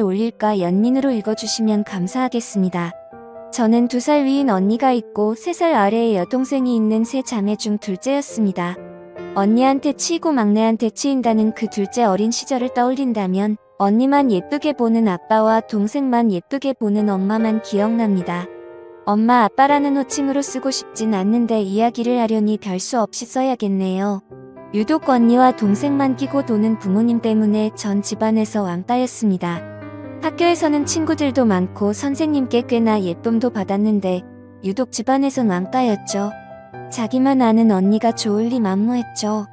올릴까 연민으로 읽어주시면 감사하겠습니다. 저는 2살 위인 언니가 있고 3살 아래의 여동생이 있는 세 자매 중 둘째였습니다. 언니한테 치이고 막내한테 치인다는 그 둘째 어린 시절을 떠올린다면 언니만 예쁘게 보는 아빠와 동생만 예쁘게 보는 엄마만 기억납니다. 엄마 아빠라는 호칭으로 쓰고 싶진 않는데 이야기를 하려니 별 수 없이 써야겠네요. 유독 언니와 동생만 끼고 도는 부모님 때문에 전 집안에서 왕따였습니다. 학교에서는 친구들도 많고 선생님께 꽤나 예쁨도 받았는데 유독 집안에선 왕따였죠. 자기만 아는 언니가 좋을 리 만무했죠.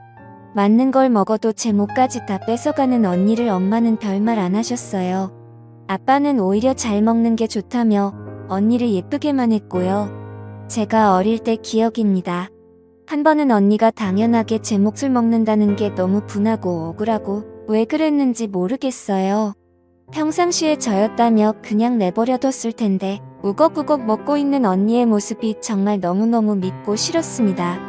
맞는 걸 먹어도 제 몫까지 다 뺏어가는 언니를 엄마는 별말 안 하셨어요. 아빠는 오히려 잘 먹는 게 좋다며 언니를 예쁘게만 했고요. 제가 어릴 때 기억입니다. 한 번은 언니가 당연하게 제 몫을 먹는다는 게 너무 분하고 억울하고 왜 그랬는지 모르겠어요. 평상시에 저였다며 그냥 내버려뒀을 텐데 우걱우걱 먹고 있는 언니의 모습이 정말 너무너무 밉고 싫었습니다.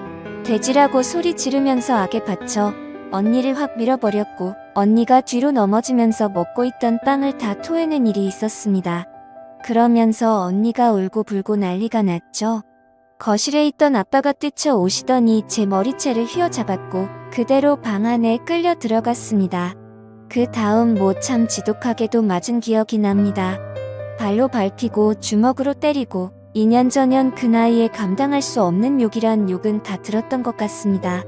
돼지라고 소리 지르면서 악에 받쳐 언니를 확 밀어버렸고 언니가 뒤로 넘어지면서 먹고 있던 빵을 다 토해낸 일이 있었습니다. 그러면서 언니가 울고불고 난리가 났죠. 거실에 있던 아빠가 뛰쳐오시더니 제 머리채를 휘어잡았고 그대로 방 안에 끌려 들어갔습니다. 그 다음 참 지독하게도 맞은 기억이 납니다. 발로 밟히고 주먹으로 때리고 2년 전년 그 나이에 감당할 수 없는 욕이란 욕은 다 들었던 것 같습니다.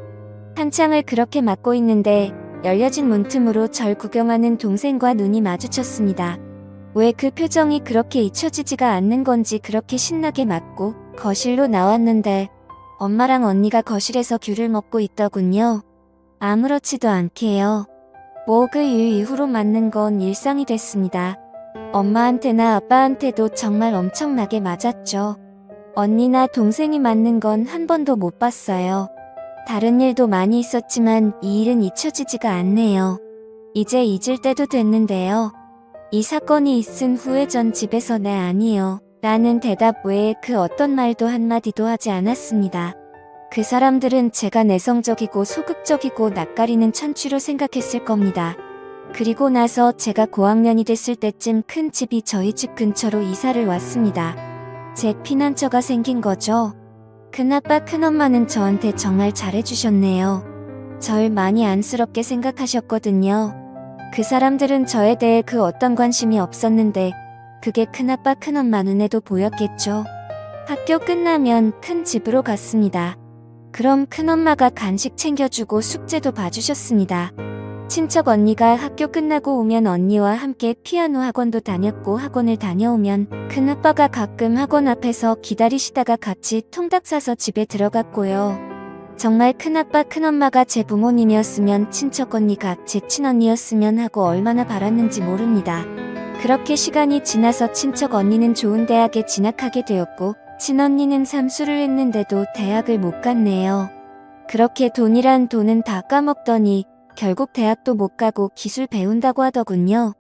한창을 그렇게 맞고 있는데 열려진 문틈으로 절 구경하는 동생과 눈이 마주쳤습니다. 왜 그 표정이 그렇게 잊혀지지가 않는 건지 그렇게 신나게 맞고 거실로 나왔는데 엄마랑 언니가 거실에서 귤을 먹고 있더군요. 아무렇지도 않게요. 그 일 이후로 맞는 건 일상이 됐습니다. 엄마한테나 아빠한테도 정말 엄청나게 맞았죠. 언니나 동생이 맞는 건 한 번도 못 봤어요. 다른 일도 많이 있었지만 이 일은 잊혀지지가 않네요. 이제 잊을 때도 됐는데요. 이 사건이 있은 후에 전 집에서 네 아니요 라는 대답 외에 그 어떤 말도 한마디도 하지 않았습니다. 그 사람들은 제가 내성적이고 소극적이고 낯가리는 천취로 생각했을 겁니다. 그리고 나서 제가 고학년이 됐을 때쯤 큰 집이 저희 집 근처로 이사를 왔습니다. 제 피난처가 생긴 거죠. 큰아빠 큰엄마는 저한테 정말 잘해주셨네요. 절 많이 안쓰럽게 생각하셨거든요. 그 사람들은 저에 대해 그 어떤 관심이 없었는데 그게 큰아빠 큰엄마 눈에도 보였겠죠. 학교 끝나면 큰 집으로 갔습니다. 그럼 큰엄마가 간식 챙겨주고 숙제도 봐주셨습니다. 친척 언니가 학교 끝나고 오면 언니와 함께 피아노 학원도 다녔고 학원을 다녀오면 큰아빠가 가끔 학원 앞에서 기다리시다가 같이 통닭 사서 집에 들어갔고요. 정말 큰아빠 큰엄마가 제 부모님이었으면 친척 언니가 제 친언니였으면 하고 얼마나 바랐는지 모릅니다. 그렇게 시간이 지나서 친척 언니는 좋은 대학에 진학하게 되었고 친언니는 삼수를 했는데도 대학을 못 갔네요. 그렇게 돈이란 돈은 다 까먹더니 결국 대학도 못 가고 기술 배운다고 하더군요.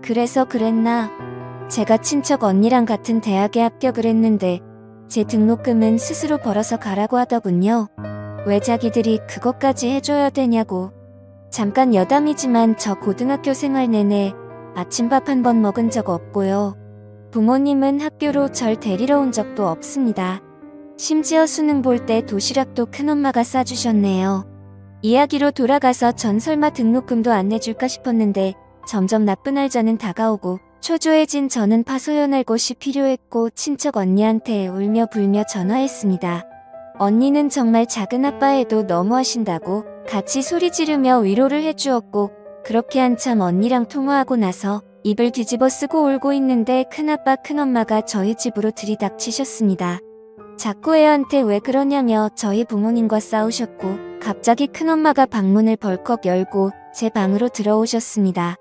그래서 그랬나? 제가 친척 언니랑 같은 대학에 합격을 했는데 제 등록금은 스스로 벌어서 가라고 하더군요. 왜 자기들이 그것까지 해줘야 되냐고. 잠깐 여담이지만 저 고등학교 생활 내내 아침밥 한 번 먹은 적 없고요. 부모님은 학교로 절 데리러 온 적도 없습니다. 심지어 수능 볼 때 도시락도 큰엄마가 싸주셨네요. 이야기로 돌아가서 전 설마 등록금도 안 내줄까 싶었는데 점점 나쁜 날짜는 다가오고 초조해진 저는 파소연할 곳이 필요했고 친척 언니한테 울며 불며 전화했습니다. 언니는 정말 작은 아빠에도 너무하신다고 같이 소리 지르며 위로를 해주었고 그렇게 한참 언니랑 통화하고 나서 입을 뒤집어 쓰고 울고 있는데 큰아빠 큰엄마가 저희 집으로 들이닥치셨습니다. 자꾸 애한테 왜 그러냐며 저희 부모님과 싸우셨고 갑자기 큰엄마가 방문을 벌컥 열고 제 방으로 들어오셨습니다.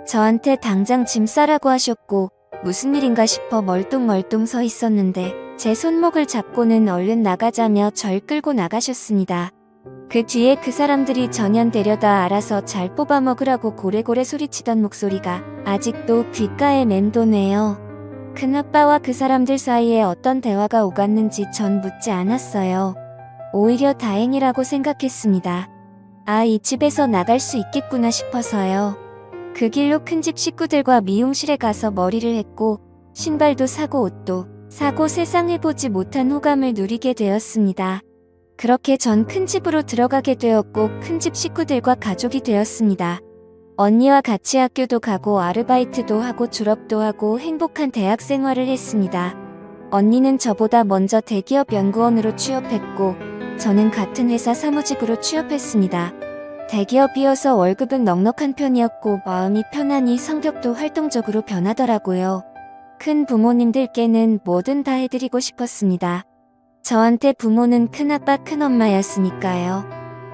저한테 당장 짐 싸라고 하셨고 무슨 일인가 싶어 멀뚱멀뚱 서 있었는데 제 손목을 잡고는 얼른 나가자며 절 끌고 나가셨습니다. 그 뒤에 그 사람들이 전현 데려다 알아서 잘 뽑아먹으라고 고래고래 소리치던 목소리가 아직도 귓가에 맴도네요. 큰아빠와 그 사람들 사이에 어떤 대화가 오갔는지 전 묻지 않았어요. 오히려 다행이라고 생각했습니다. 아, 이 집에서 나갈 수 있겠구나 싶어서요. 그 길로 큰집 식구들과 미용실에 가서 머리를 했고 신발도 사고 옷도 사고 세상에 보지 못한 호감을 누리게 되었습니다. 그렇게 전 큰집으로 들어가게 되었고 큰집 식구들과 가족이 되었습니다. 언니와 같이 학교도 가고 아르바이트도 하고 졸업도 하고 행복한 대학 생활을 했습니다. 언니는 저보다 먼저 대기업 연구원으로 취업했고 저는 같은 회사 사무직으로 취업했습니다. 대기업이어서 월급은 넉넉한 편이었고 마음이 편하니 성격도 활동적으로 변하더라고요. 큰 부모님들께는 뭐든 다 해드리고 싶었습니다. 저한테 부모는 큰아빠 큰엄마였으니까요.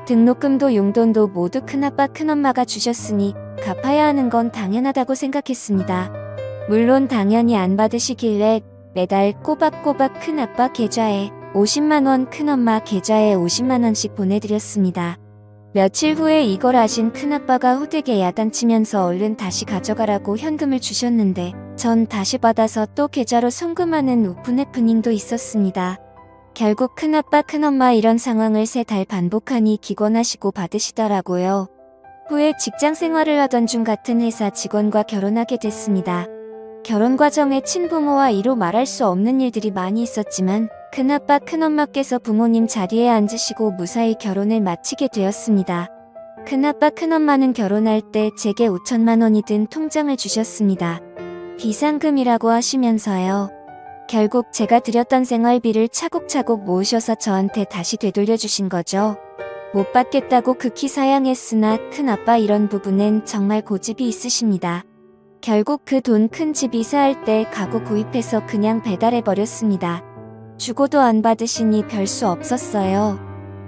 등록금도 용돈도 모두 큰아빠 큰엄마가 주셨으니 갚아야 하는 건 당연하다고 생각했습니다. 물론 당연히 안 받으시길래 매달 꼬박꼬박 큰아빠 계좌에 50만원 큰엄마 계좌에 50만원씩 보내드렸습니다. 며칠 후에 이걸 아신 큰아빠가 호되게 야단치면서 얼른 다시 가져가라고 현금을 주셨는데 전 다시 받아서 또 계좌로 송금하는 오픈 해프닝도 있었습니다. 결국 큰아빠 큰엄마 이런 상황을 3달 반복하니 기권하시고 받으시더라고요. 후에 직장 생활을 하던 중 같은 회사 직원과 결혼하게 됐습니다. 결혼 과정에 친부모와 이로 말할 수 없는 일들이 많이 있었지만 큰아빠 큰엄마께서 부모님 자리에 앉으시고 무사히 결혼을 마치게 되었습니다. 큰아빠 큰엄마는 결혼할 때 제게 5천만 원이 든 통장을 주셨습니다. 비상금이라고 하시면서요. 결국 제가 드렸던 생활비를 차곡차곡 모으셔서 저한테 다시 되돌려 주신 거죠. 못 받겠다고 극히 사양했으나 큰아빠 이런 부분엔 정말 고집이 있으십니다. 결국 그 돈 큰 집 이사할 때 가구 구입해서 그냥 배달해버렸습니다. 주고도 안 받으시니 별 수 없었어요.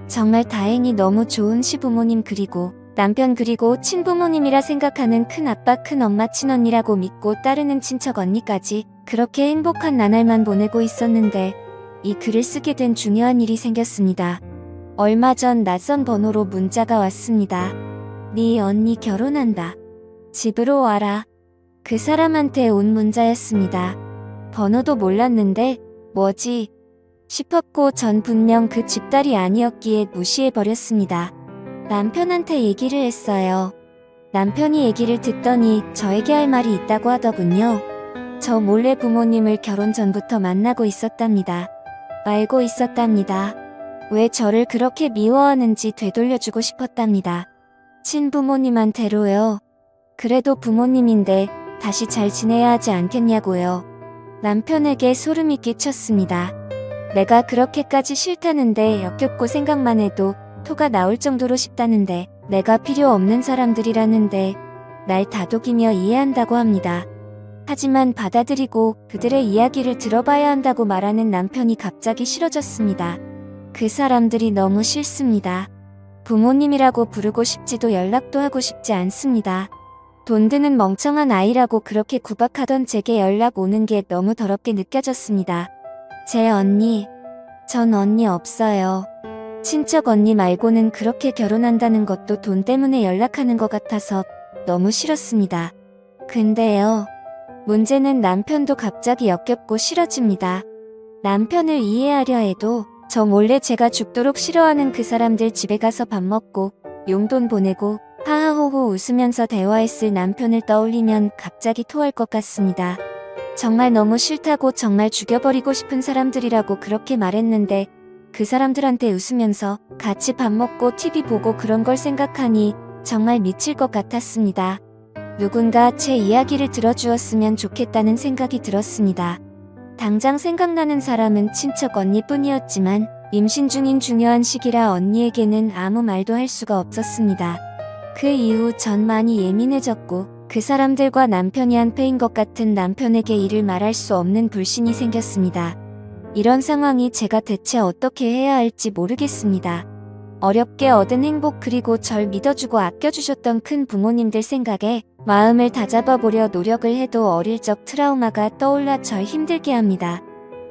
정말 다행히 너무 좋은 시부모님 그리고 남편 그리고 친부모님이라 생각하는 큰아빠 큰엄마 친언니라고 믿고 따르는 친척 언니까지 그렇게 행복한 나날만 보내고 있었는데 이 글을 쓰게 된 중요한 일이 생겼습니다. 얼마 전 낯선 번호로 문자가 왔습니다. 네 언니 결혼한다. 집으로 와라. 그 사람한테 온 문자였습니다. 번호도 몰랐는데 뭐지? 싶었고 전 분명 그 집딸이 아니었기에 무시해버렸습니다. 남편한테 얘기를 했어요. 남편이 얘기를 듣더니 저에게 할 말이 있다고 하더군요. 저 몰래 부모님을 결혼 전부터 만나고 있었답니다. 알고 있었답니다. 왜 저를 그렇게 미워하는지 되돌려주고 싶었답니다. 친부모님한테로요. 그래도 부모님인데 다시 잘 지내야 하지 않겠냐고요. 남편에게 소름이 끼쳤습니다. 내가 그렇게까지 싫다는데 역겹고 생각만 해도 토가 나올 정도로 싶다는데 내가 필요 없는 사람들이라는데 날 다독이며 이해한다고 합니다. 하지만 받아들이고 그들의 이야기를 들어봐야 한다고 말하는 남편이 갑자기 싫어졌습니다. 그 사람들이 너무 싫습니다. 부모님이라고 부르고 싶지도 연락도 하고 싶지 않습니다. 돈 드는 멍청한 아이라고 그렇게 구박하던 제게 연락 오는 게 너무 더럽게 느껴졌습니다. 제 언니, 전 언니 없어요. 친척 언니 말고는 그렇게 결혼한다는 것도 돈 때문에 연락하는 것 같아서 너무 싫었습니다. 근데요. 문제는 남편도 갑자기 역겹고 싫어집니다. 남편을 이해하려 해도 저 몰래 제가 죽도록 싫어하는 그 사람들 집에 가서 밥 먹고 용돈 보내고 하하호호 웃으면서 대화했을 남편을 떠올리면 갑자기 토할 것 같습니다. 정말 너무 싫다고 정말 죽여버리고 싶은 사람들이라고 그렇게 말했는데 그 사람들한테 웃으면서 같이 밥 먹고 TV 보고 그런 걸 생각하니 정말 미칠 것 같았습니다. 누군가 제 이야기를 들어주었으면 좋겠다는 생각이 들었습니다. 당장 생각나는 사람은 친척 언니뿐이었지만 임신 중인 중요한 시기라 언니에게는 아무 말도 할 수가 없었습니다. 그 이후 전 많이 예민해졌고 그 사람들과 남편이 한패인 것 같은 남편에게 이를 말할 수 없는 불신이 생겼습니다. 이런 상황이 제가 대체 어떻게 해야 할지 모르겠습니다. 어렵게 얻은 행복 그리고 절 믿어주고 아껴주셨던 큰 부모님들 생각에 마음을 다잡아보려 노력을 해도 어릴 적 트라우마가 떠올라 절 힘들게 합니다.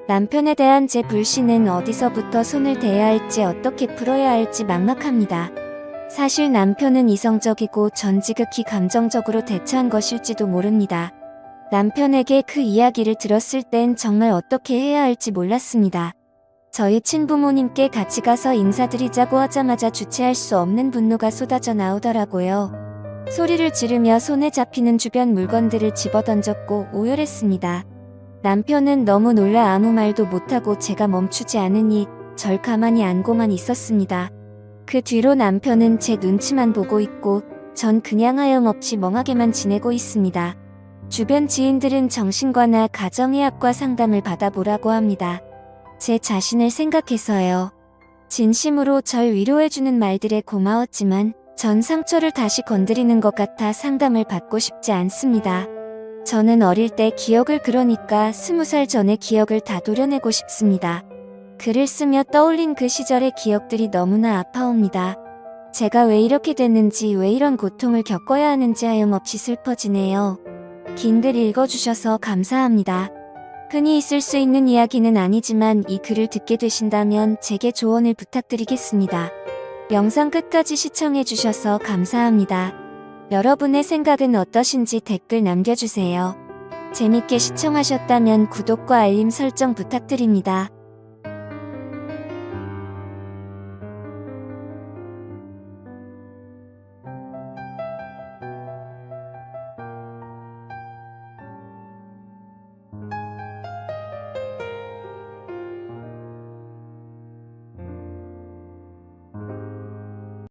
남편에 대한 제 불신은 어디서부터 손을 대야 할지 어떻게 풀어야 할지 막막합니다. 사실 남편은 이성적이고 전 지극히 감정적으로 대처한 것일지도 모릅니다. 남편에게 그 이야기를 들었을 땐 정말 어떻게 해야 할지 몰랐습니다. 저희 친부모님께 같이 가서 인사드리자고 하자마자 주체할 수 없는 분노가 쏟아져 나오더라고요. 소리를 지르며 손에 잡히는 주변 물건들을 집어던졌고 오열했습니다. 남편은 너무 놀라 아무 말도 못하고 제가 멈추지 않으니 절 가만히 안고만 있었습니다. 그 뒤로 남편은 제 눈치만 보고 있고 전 그냥 하염없이 멍하게만 지내고 있습니다. 주변 지인들은 정신과나 가정의학과 상담을 받아보라고 합니다. 제 자신을 생각해서요. 진심으로 절 위로해주는 말들에 고마웠지만 전 상처를 다시 건드리는 것 같아 상담을 받고 싶지 않습니다. 저는 어릴 때 기억을 그러니까 20살 전의 기억을 다 도려내고 싶습니다. 글을 쓰며 떠올린 그 시절의 기억들이 너무나 아파옵니다. 제가 왜 이렇게 됐는지 왜 이런 고통을 겪어야 하는지 하염없이 슬퍼지네요. 긴 글 읽어주셔서 감사합니다. 흔히 있을 수 있는 이야기는 아니지만 이 글을 듣게 되신다면 제게 조언을 부탁드리겠습니다. 영상 끝까지 시청해주셔서 감사합니다. 여러분의 생각은 어떠신지 댓글 남겨주세요. 재밌게 시청하셨다면 구독과 알림 설정 부탁드립니다.